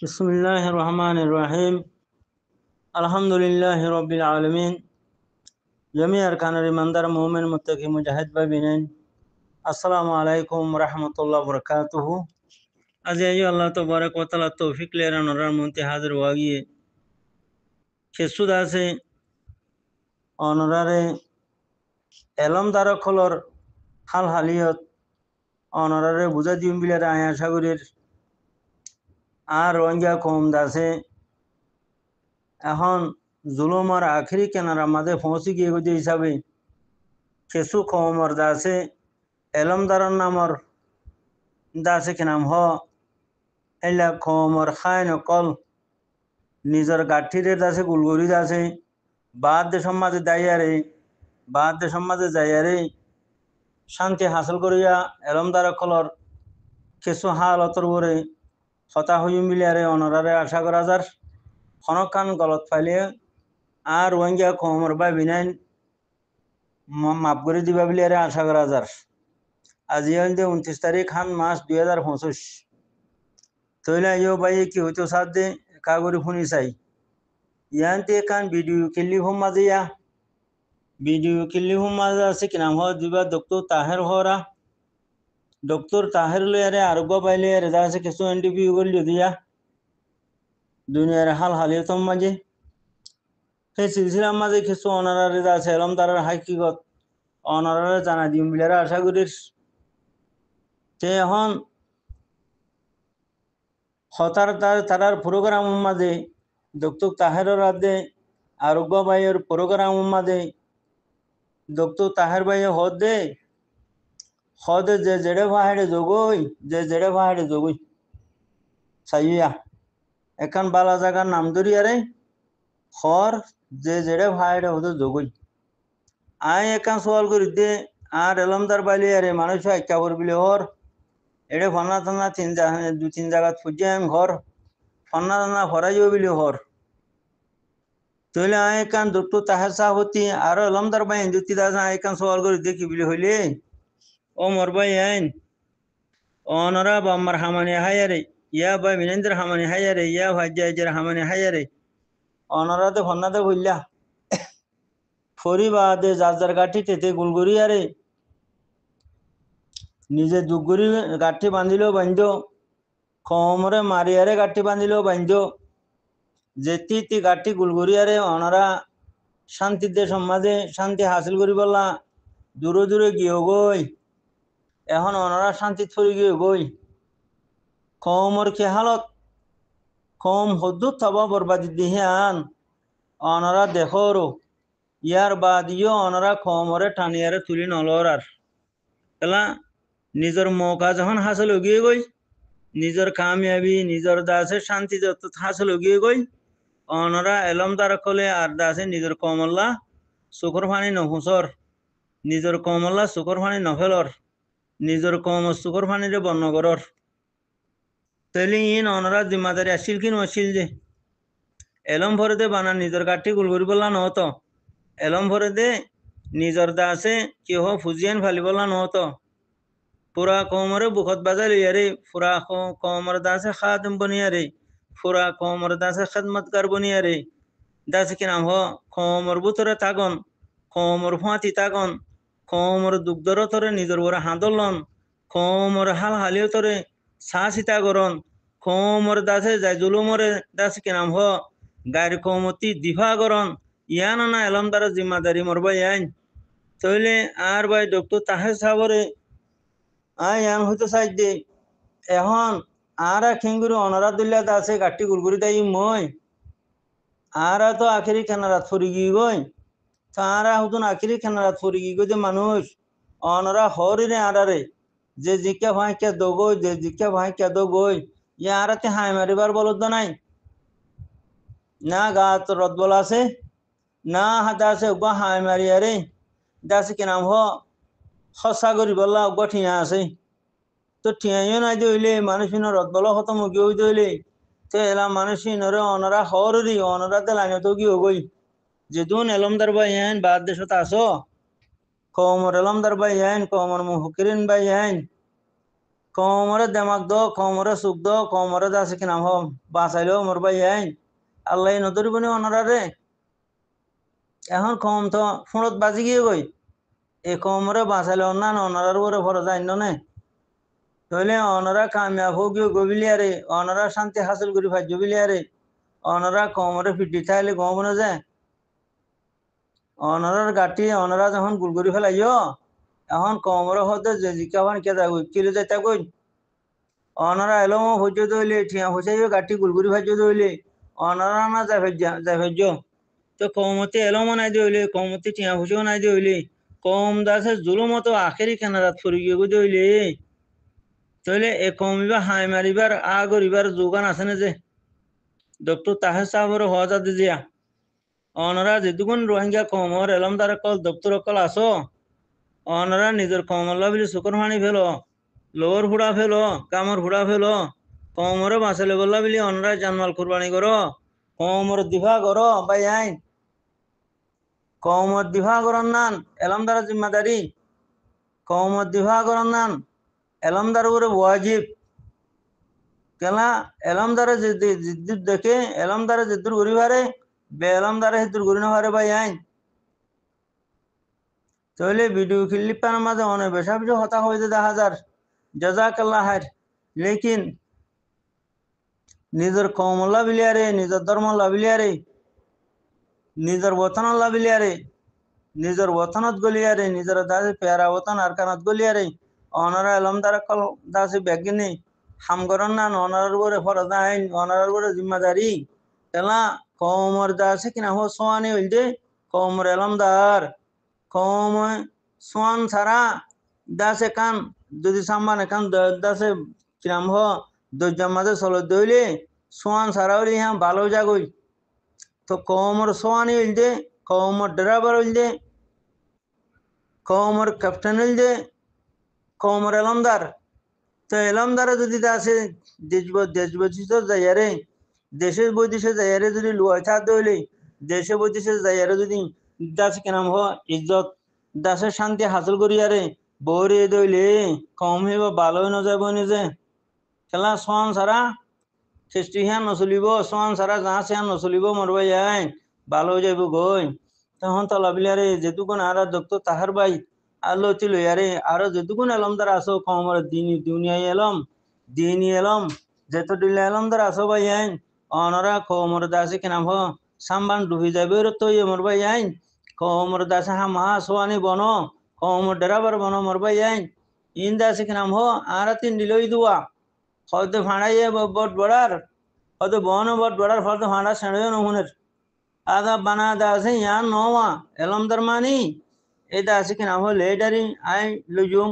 بسم الله الرحمن الرحيم الحمد لله رب العالمين جميع أركان الإيمان مؤمن متقي مجاهد بابنين السلام عليكم ورحمة الله وبركاته أزيجي الله تبارك وتعالى توفيق لنا نرى منتي حاضر واقعي كسو داسي অনরারে এলম দ্বারা খলর হাল হালিয়ত অনরারে বুঝা দিম বিলারে আয়া সাগরের আর রঞ্জা কম দাসে এখন জুলুমার আখরি কেনার আমাদের পৌঁছে গিয়ে গেছে হিসাবে কিছু কমর দাসে এলমদারর নামর দাসে কেনাম হ এলা কমর খায় নকল নিজের গাঠিরে দাসে গুলগুরি দাসে বাদ দে সমাজে দাইয়ারে বাদ দে সমাজে যাইয়ারে শান্তি হাসিল করিয়া এলমদার কলর কিছু হালতর করে হতা হইম মিলিয়ারে অনরারে আশা করা যার খনকান গলত ফাইলে আর রোহিঙ্গা কমর বা বিনাইন মাফ করে দিবা বিলিয়ারে আশা করা যার আজি হইতে 29 তারিখ খান মাস 2025 তৈলা ইয়ো ভাই কি হইতো সাথ দে কাগরি শুনি চাই ইয়ান্তে কান ভিডিও কিল্লি হোম মাঝে ইয়া ভিডিও কিল্লি হোম মাঝে আছে কি নাম হয় দিবা ডক্টর তাহের হরা ডক্টর তাহের লয়ারে আরোগ্য পাইলে রেজা আছে কিছু এনটিভিউ করলি দিয়া দুনিয়ার হাল হালিয়তম মাঝে সেই সিলসিলার মাঝে কিছু অনারা রেজা আছে এলম তারার হাকিগত অনারা জানা দিম বিলারে আশা করিস তে এখন হতার তারার প্রোগ্রাম মাঝে ডক্টর তাহের রাতে আরোগ্য ভাইয়ের প্রোগ্রাম মাঝে ডক্টর তাহের ভাই হদে যে জেড়ে ভাইড়ে যোগই যে জেড়ে ভাইড়ে যোগই সাইয়া এখান বালা জায়গার নাম ধরিয়ারে হর যে জেড়ে ভাইড়ে হতে যোগই আয় এখান সওয়াল করি দে আর এলমদার বাইলে আরে মানুষ একটা করবিলে হর এড়ে ফনা টানা 2-3 জায়গা ফুজে আমি ঘর ফনা টানা ফরাইও বিলি হর তইলে আয় কান ডক্টর তাহের সাহ হতি আর এলমদার বাই দুতি দাস আয় কান সওয়াল করে দেখি বিলি হইলে ও মোর ভাই আইন অনরা বাম্মার হামানি হায়ারে ইয়া ভাই বিনেন্দ্র হামানি হায়ারে ইয়া ভাজ্জাইজের হামানি হায়ারে অনরাতে ফন্নাতে বললা ফরিবাদে যার গাঠি তেতে গুলগুরি আরে নিজে দুগুরি গাঠি বাঁধিলেও বান্ধ কমরে মারিয়ারে গাঠি বাঁধিলেও বান্ধ যেতি গাঠি গুলগুরিয়ারে অনরা শান্তির দে সমাজে শান্তি হাসিল করি বললা দূরে দূরে গিয়ে গই এখন অনরা শান্তি ছড়ি গিয়ে গই কমর কে হালত কম হদ্দুত থাবা বরবাদি দিহে আন অনরা দেখো ইয়ার বাদিও অনরা কমরে টানিয়ারে তুলি নলর আর এলা নিজের মৌকা যখন হাসিল গিয়ে গই নিজের কামিয়াবি নিজের দাসে শান্তি যত হাসিল গিয়ে গই অনরা এলম দ্বারা কলে আর দাসে নিজের কমল্লা শুকর ফানি নহুসর নিজের কমল্লা শুকর ফানি নফেলর নিজের কম শুকর ফানিরে বর্ণগরর তেলি ইন অনরা জিম্মাদারি আসিল কিন আসিল যে এলম ভরে দে বানা নিজের গাঠি গুলগুরি বললা নহত এলম ভরে দে নিজের দাসে কেহ ফুজিয়ান ফালি বললা নহত পুরা কমরে বুখত বাজার ইয়ারে পুরা কমর দাসে খাদম বনিয়ারে পুরা কমর দাসে খেদমতগার বনিয়ারে দাসে কি নাম হ কমর বুতরে তাগন কমর ফাঁতি তাগন কমর দুগ্ধর তরে নিজের বড় হাঁদলন কমর হাল হালিও তরে সীতা গরন কমর দাসে যাই জুলুমরে দাসে কি নাম হ গায়ের কমতি দিফা গরন ইয়ান না এলম দ্বারা জিম্মাদারি মরবাই আইন তইলে আর ভাই ডক্টর তাহের সাবরে আয় ইয়ান হইতো চাই দে এখন আর খেঙ্গুরি অনরা দিল্লা দাসে গাঠি গুলগুরি দাই মই আর তো আখেরি খেনারাত ফরি গিয়ে গই তারা হতুন আখেরি খেনারাত ফরি গিয়ে গই যে মানুষ অনরা হরিরে আরারে যে জিকা ভাই কে দগই যে জিকা ভাই কে দগই ইয়া আরাতে হাই মারিবার বলদ নাই না গাত রদ বল আছে না হাতে আছে উবা হাই মারি আরে দাসে কি নাম হ হসা করি বললা উবা ঠিয়া আছে তো ঠিয়াইও নাই দইলে মানুষিন রদ বল খতম গিয়ে দইলে তো এলা মানুষিনরে অনরা হরি অনরাতে লাইনে তো গিয়ে গই যেদুন এলমদার ভাই আইন বাদ দেশত আসো কমর এলমদার ভাই আইন কমর মুহকিরিন ভাই আইন কমরে দেমাক দো কমরে সুখ দো কমরে দাসে কি নাম হো বাঁচাইলো মোর ভাই আইন আল্লাহ নদরিবনি অনরারে এখন কম তো ফুঁড়ত বাজি গিয়ে গই এ কমরে বাঁচাইলে অন্যান অনরার উপরে ফরজ আইন নে তাহলে অনরা কামিয়াব হোক গবিলিয়ারে অনরা শান্তি হাসিল করি ভাজ্য বিলিয়ারে অনরা কমরে ফিটি থাইলে গম না যায় অনরার গাঠি অনরা যখন গুলগুড়ি ফেলাইও এখন কমরে হতে যে জিকাবান কে যাগো কিলে যাইতা কই অনরা এলো হজ্জ দইলে ঠিয়া হইছাইও গাঠি গুলগুড়ি ভাজ্য দইলে অনরা না যাই ভাজ্য তো কমতে এলো নাই দইলে কমতে ঠিয়া হইছাও নাই দইলে কম দাসে জুলুমতো আখেরি কেনারাত ফুরি গিয়ে দইলে তাহলে এ কমিবা হাই মারিবার আগরিবার যোগান আছে না যে ডক্টর তাহের সাহেবের হজা দিজিয়া অনরা যেদুগুন রোহিঙ্গা কমর এলমদার কল দপ্তর কল আসো অনরা নিজের কমল্লা বলি শুকর ফানি ফেলো লোর হুড়া ফেলো কামর হুড়া ফেলো কমরে বাঁচালে বললা বলি অনরা জানমাল কুরবানি করো কমর দিফা করো ভাই আইন কমর দিফা করন নান এলমদার জিম্মাদারি কমর দিফা করন নান এলমদার উপরে ওয়াজিব কেলা এলমদারে জিদ্দুর দেখে এলমদারে জিদ্দুর ঘুরি পারে বে এলমদারে হিদ্দুর ঘুরি না পারে ভাই আইন তাহলে ভিডিও ক্লিপার মাঝে অনেক বেশা বেশি হতা হয়েছে 10,000 জাজাকাল্লাহ হার লেকিন নিজের কমল্লা বিলিয়ারে নিজের ধর্মল্লা বিলিয়ারে নিজের বতনল্লা বিলিয়ারে নিজের বতনত গলিয়ারে নিজের দাসে পেয়ারা বতন আর কানত গলিয়ারে অনারা এলমদার কল দাসে ব্যাগিনী হামগরন না অনার উপরে ফরজ আইন অনার উপরে জিম্মাদারি এলা কমর দাসে কিনা হো সোয়ানি হইলদে কমর এলমদার কম সোয়ান ছাড়া দাসে কান যদি সাম্বানে কান দাসে কিরাম হ দরজার মাঝে চলো দইলে সোয়ান ছাড়া হইলে হ্যাঁ ভালো জাগই তো কমর সোয়ানি হইলদে কমর ড্রাইভার হইলদে কমর ক্যাপ্টেন হইলদে কমর এলমদার তো এলমদারে যদি দাসে দেশ বৈচিত্র যাইয়ারে দেশের বৈদেশে যাইয়ারে যদি লুয়াই থাক দইলে দেশে বৈদেশে যাইয়ারে যদি দাসে কেনাম হ ইজ্জত দাসের শান্তি হাসিল করিয়ারে বৌরে দইলে কম হইব ভালো হয়ে নযাব নিজে খেলা সোয়ান ছাড়া খ্রিস্টি হ্যাঁ নচলিব সোয়ান ছাড়া গাছ হ্যাঁ নচলিব মরবাই আইন ভালো হয়ে যাইব গই তখন তলাবিলারে যেটুকুন আর ডক্টর তাহার ভাই আলো ছিল ইয়ারে আরো যেটুকুন এলমদার আসো কমর দুনিয়ায় এলম দিনই এলম যেত দিলে এলমদার আসো ভাই আইন অনরা কমর দাসে কিনাম হ সাম্বান ডুবি যাবে তো মর ভাই আইন কমর দাসে হা মহা সোয়ানি বন কমর ড্রাইভার বন মর ভাই আইন ইন দাসে কিনাম হ আর 3 দিলই দুয়া হয়তো ভাড়াইয়ে বট বড়ার হয়তো বন বট বড়ার হয়তো ভাড়া সেড়ে নমুনের আদা বানা দাসে ইয়ান নওয়া এলমদার মানি এই দাসে কিনাম হ লেডারি আই লুজুম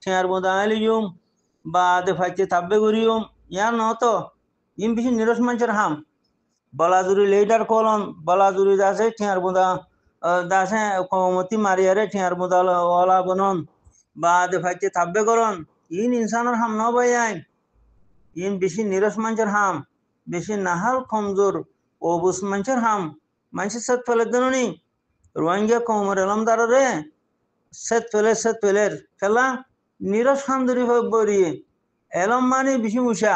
ঠিয়ার বোদা আই লুজুম বা দে ফাইতে থাব্বে গরিয়ম ইয়ান নতো ইম বেশি নিরস মানুষের হাম বলাজুরি লেডার কলন বলাজুরি দাসে ঠিয়ার বোদা দাসে কমতি মারিয়ারে ঠিয়ার বোদা ওলা বনন বা দে ফাইতে থাব্বে করন ইন ইনসানের হাম ন ভাই আইন ইন বেশি নিরস মানুষের হাম বেশি নাহাল কমজোর অবুস মানুষের হাম মানুষের সাথে ফেলে দেনি রোহিঙ্গা কমর এলমদার রে সেত ফেলের খেলা নিরস হামদুরি বরিয়ে এলম মানে বেশি মুসা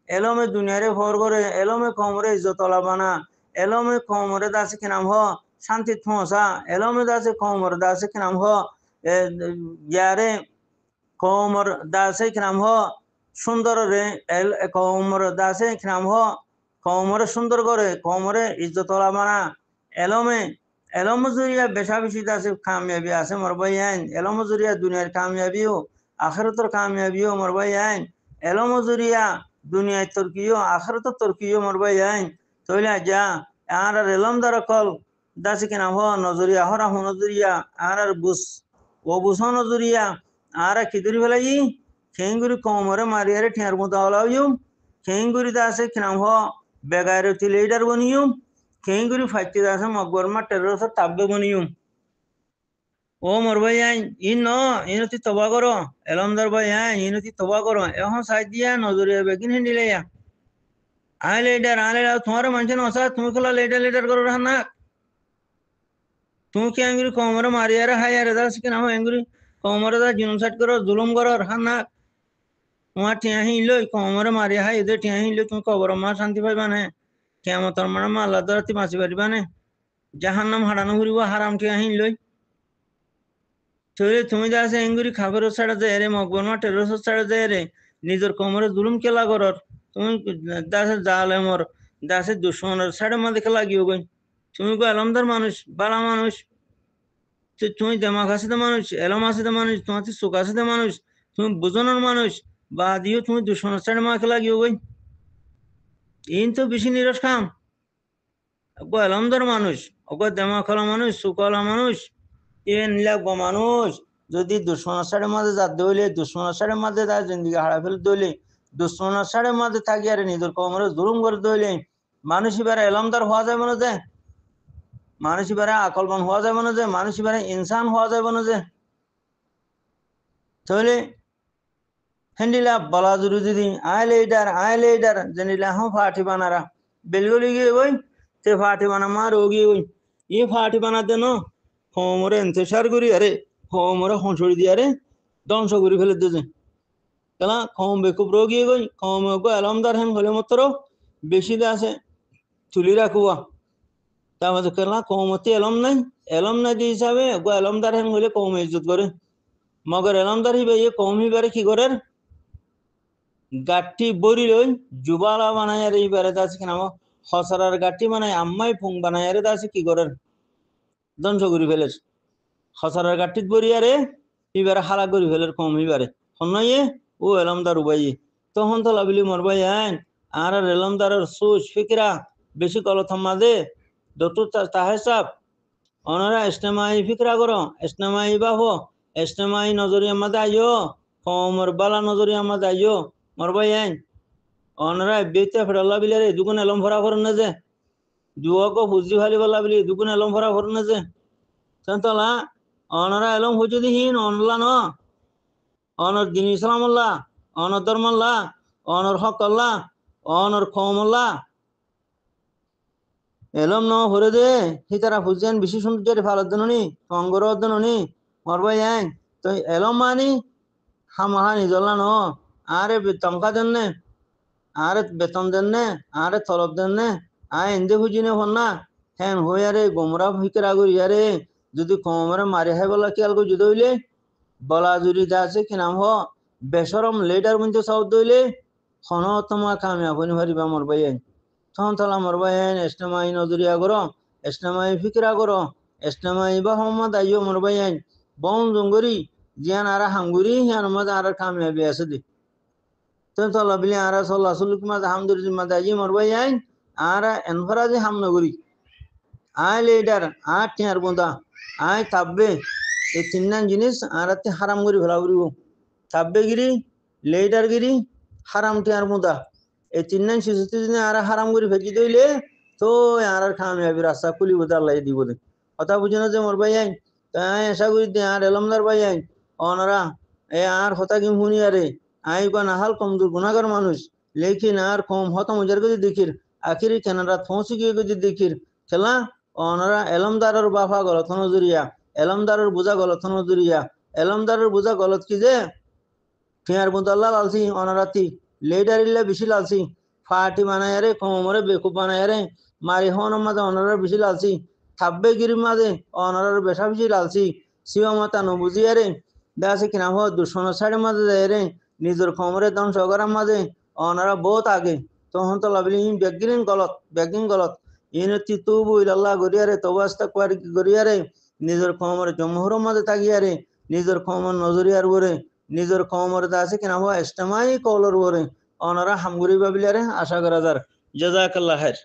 এলমে দুনিয়ারে ভর করে এলমে কমরে ইজ্জতলা বানা এলমে কমরে দাসে কি নাম হ শান্তি থসা এলমে দাসে কমর দাসে কি নাম হ ইয়ারে কমর দাসে কি নাম হ সুন্দর রে কমর দাসে কি নাম হ কমরে সুন্দর করে কমরে ইজ্জতলা বানা এলমে এলমজুরিয়া বেশা বেশি দাসে কামিয়াবি আছে মরবাই আইন এলমজুরিয়া দুনিয়ার কামিয়াবিও আখেরাতের কামিয়াবিও মরবাই আইন এলমজুরিয়া দুনিয়ায় তর্কিও আখেরাতের তর্কিও মরবাই আইন তইলা যা আর এলমদার কল দাসে কিনা হ নজরিয়া হরা হো নজরিয়া আর বুস ও বুস নজরিয়া আর কিদুরি ফেলাই খেঙ্গুরি কমরে মারিয়ারে ঠিয়ার মতো হলাইম খেঙ্গুরি দাসে কিনা হ বেগারে তিলেইডার বনিয়ম খেঙ্গুরি ফাইতে দাসে মকবরমা টেরোসর তাব্বে বনিয়ম ও মোর ভাই আইন ইন ন ইনতি তবা করো এলমদার ভাই আইন ইনতি তবা করো এখন সাই দিয়া নজরিয়া বেগিন হিন্দিলে আই লেডার তোমার মানুষ নসা তুমি খোলা লেডার করো না তুমি কি এঙ্গুরি কমরে মারিয়ারে হাই আরে দাস কি নাম এঙ্গুরি কমরে দা জিনুম সাইড করো জুলুম করো না তোমার টিয়া হিনলো কমরে মারি হাই এদের টিয়া হিনলো তুমি কবর মা শান্তি পাইবা না কেমতর মানে মা আল্লাহ দ্বারা তুমি বাঁচি পারিবা না জাহান্নাম হারানো ঘুরিব হারাম টিয়া হিনলই তৈলে তুমি যা আছে এঙ্গুরি খাবার ছাড়া যায় রে মকবর মা টেরোস ছাড়া যায় রে নিজের কোমরে জুলুম কেলা করর তুমি দাসে জালেমর দাসে দুশ্মনের ছাড়া মাঝে খেলা গিয়ে গই তুমি গো আলমদার মানুষ বালা মানুষ তুমি দেমাগ আছে মানুষ এলম আছে মানুষ তোমার চোখ আছে মানুষ তুমি বুঝনের মানুষ বা দিও তুমি দুশ্মনের ছাড়া মা খেলা গিয়ে গই ইন তো বেশি নিরস খাম গো আলমদার মানুষ অগো দেমাগ খোলা মানুষ সুকলা মানুষ ইন লাগবো মানুষ যদি দুশ্মনের সাড়ে মাঝে যা দইলে দুশ্মনের সাড়ে মাঝে তার জিন্দিগি হারা ফেলে দইলে দুশ্মনের সাড়ে মাঝে থাকি আর নিজের কোমরে জুলুম করে দইলে মানুষ এবারে এলমদার হওয়া যায় মনে যায় মানুষ এবারে আকলবান হওয়া যায় মনে যায় মানুষ এবারে ইনসান হওয়া যায় মনে যায় তাহলে হ্যান্ডিলা বলা জুড়ি দিদি আয় লেডার জেনিলা হ্যাঁ ফাটি বানারা বেলগলি গিয়ে ওই তে ফাটি বানা মা রোগী ওই ই ফাটি বানাতে ন হোমরে এন্তেসার করি আরে হোমরে হঁসড়ি দিয়ে আরে ধ্বংস করে ফেলে দিয়েছে কেলা কম বেকুব রোগী গই কম গো আলমদার হেন হলে মাত্র বেশি আছে তুলি রাখুয়া তারপরে কেলা কমতে এলম নাই দিয়ে হিসাবে গো আলমদার হেন হলে কম ইজ্জত করে মগর এলমদার হিবে ইয়ে কম হিবারে কি করে গাঠি বরি লই জুবালা বানায় আর এইবারে আছে কিনা হসরার গাঠি বানায় আম্মাই ফুং বানায় আরে আছে কি করে ধ্বংস করে ফেলে হসরার গাঠিত বরি আরে এবারে হালা করে ফেলে কম হিবারে হন্নয়ে ও এলমদার উবাইয়ে তখন তো লাবিলি মরবাই আইন আর এলমদারের সোচ ফিকরা বেশি কলথম মাঝে দতু তাহে সাপ অনারা ইস্তেমাই ফিকরা করো ইস্তেমাই বাহো ইস্তেমাই নজরিয়া মাঝে আইও কমর বালা নজরিয়া মাঝে আইও মরবাই আইন অনারা বেতে ফেরল্লা বিলে দুগুণ এলম ভরা ভর না যে যুবক হুজি ভালি বলা বিলি দুগুণ এলম ভরা ভর না যে তলা অনারা এলম হুজু দিহীন অনলা ন অনর দিন ইসলামল্লাহ অনর ধর্মাল্লাহ অনর হক আল্লাহ অনর কমল্লাহ এলম ন হরে দে হিতারা হুজেন বেশি সৌন্দর্যের ভালো দননি অঙ্গর দননি মরবাই আইন তো এলম মানি হামাহানি জ্বলা ন আরে টঙ্কা দেন নে আরে বেতন দেন নে আরে তলব দেন নে আয় এন্দে হুজিনে হন না হ্যান হই আরে গোমরা ভিতরা করি আরে যদি কমরে মারি হয় বলা খেয়াল করে যদি হইলে বলা যদি যা আছে কি নাম হ বেসরম লেডার মধ্যে সাউথ দইলে হন তোমার কামিয়াব হইনি হারিবা মরবাই আইন তখন তালা মরবাই আইন এস্টেমাই নজরিয়া করো এস্টেমাই ফিকরা করো এস্টেমাই বা হম্মদ আইও মরবাই আইন বন জঙ্গরি জিয়ান আরা হাঙ্গুরি হিয়ান মধ্যে আর কামিয়াবি আছে দি তলা বিলি আরা সল্লা সুলুক মাঝে হামদুরি মাঝে আই মরবাই আইন আরা এনফরাজি হাম নগরি আয় লেডার আর টিয়ার বোঁদা আয় তাববে এই তিনজন জিনিস আর হারাম করি ভেলা করিব তাববে গিরি লেডার গিরি হারাম টিয়ার বোঁদা এই তিনজন শিশু যদি আর হারাম করি ফেঁকি দইলে তো আর খামিয়াবি রাস্তা খুলিব আল্লাহ দিব দে কথা বুঝি না যে মোর ভাই আইন তাই এসা করি দে আর এলমদার ভাই আইন অনারা এ আর হতা কি শুনি আরে আই বা নাহাল কমজোর গুণাগার মানুষ লেখিন আর কম হতা মজার গদি দেখির আখিরি কেনারা থৌসি গিয়ে গদি দেখির খেলা অনারা এলমদারের বাফা গলত নজরিয়া এলমদারের বোঝা গলত নজরিয়া এলমদারের বোঝা গলত কি যে ফিয়ার বুদাল্লা লালসি অনারাতি লেডার ইল্লা বেশি লালসি ফাটি বানায় রে কমরে বেকুব বানায় রে মারি হন মাঝে অনারার বেশি লালসি থাব্বে গিরির মাঝে অনারার বেশা বেশি লালসি শিব মাতা নবুঝিয়া রে দাসে কিনা হো দুশনের সাইডের মাঝে যায় রে নিজের কমরে ধ্বংস করার মাঝে অনারা বহুত আগে তখন তো লাভলি ব্যাগিন গলত ইনতি তুবু ইল্লাহ গরিয়ারে তবাস্তা গরিয়ারে নিজের কমরে জমহর মাঝে তাকিয়ারে নিজের কমর নজরিয়ার বরে নিজের কমর দাসে কিনা হওয়া ইস্তেমাই কলর বরে অনারা হামগুরি বাবিলারে আশা করা যার জাজাকাল্লাহ খায়ের